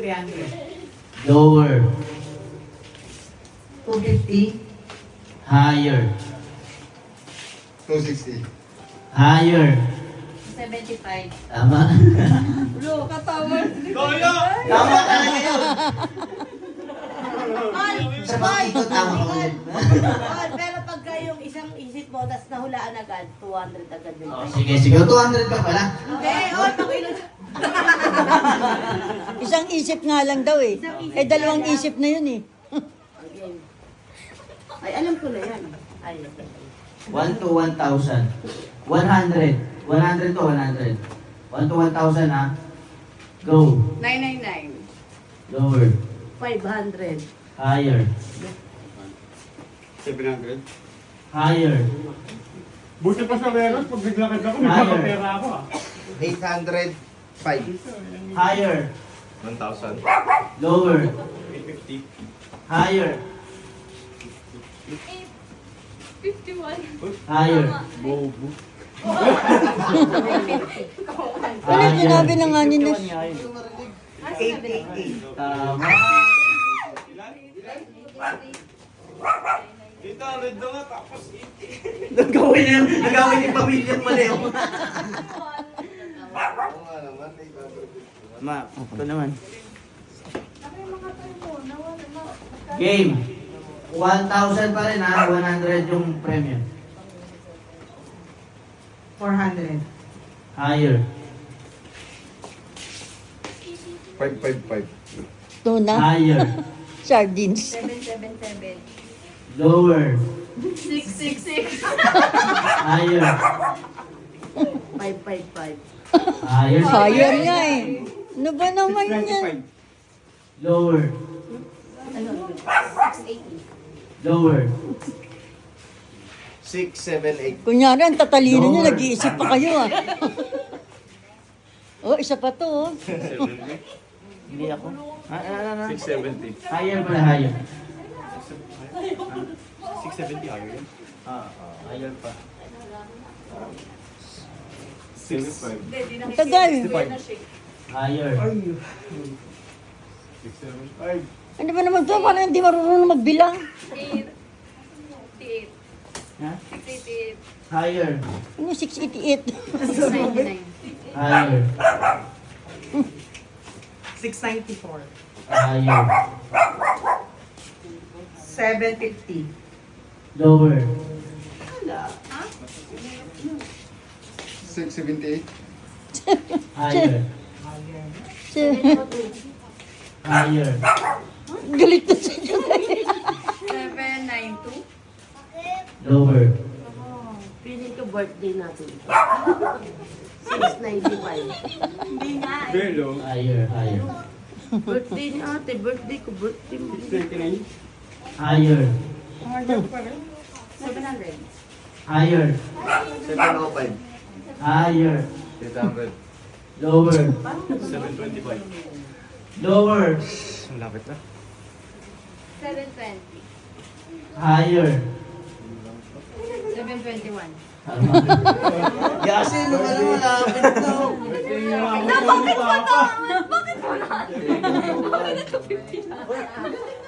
300. Lower. 250. Higher. 260. Higher. 75. Tama. Bro, katawar. Tama talaga yun. Sa bakit tama ko ulit. Pero pagka yung isang isip mo, tapos nahulaan agad, 200 agad din. Oh, sige, sige. 200 ka pala. Hindi, pakilog. Isang isip nga lang daw eh. Eh, dalawang isip na yun eh. Ay, alam ko na yan. Ay, 1 to 1,000. 100. 100 to 100. 1 to 1,000 ha. Go. 999. Lower. 500. Higher. 700. Higher. Buti pa sa meron, pag naglakad ako, may Higher. kapapera ako ah. 805. Higher. 1,000. Lower. 850. Higher. 51. Higher. Bobo. Ano yung sinabi ng nga nila? 888. Tama. Dito, red na nga, tapos Nagawin yung pamilyang mali. Ma, ito naman. Game. 1,000 pa rin ha. 100 yung premium. 400. Higher. 555. Tuna, Higher. sardines. 777. Lower. 666. Higher. 555. Higher. Higher nga eh. Ano ba naman yan? Lower. Ano? 680. Lower. 678. Kunyari, ang tatalino nyo, Lower. nag-iisip pa kayo ah. Oh, isa pa to oh. 670. Hindi ako. 670. Higher pala, higher. 670 higher yun? Higher pa. 65. Ang tagal. Higher. 675. Ano ba naman to? Parang hindi marunong magbilang. 88. Ha? 688. Higher. Ano, 688? 699. Higher. 694. Higher. 750. Lower. 678. Higher. Higher. Galit na sa inyo. 792. Lower. Feeling ko birthday natin. 695. Hindi nga eh. Belo. Higher. Higher. Birthday ni ate, birthday ko, birthday mo. 29. Higher. 700. Higher. 705. Higher. 800. Lower. 725. Lower. Ang lapit na. 720. Higher. 721. Yasin, nung ano, malapit na. Bakit mo na? Bakit mo na?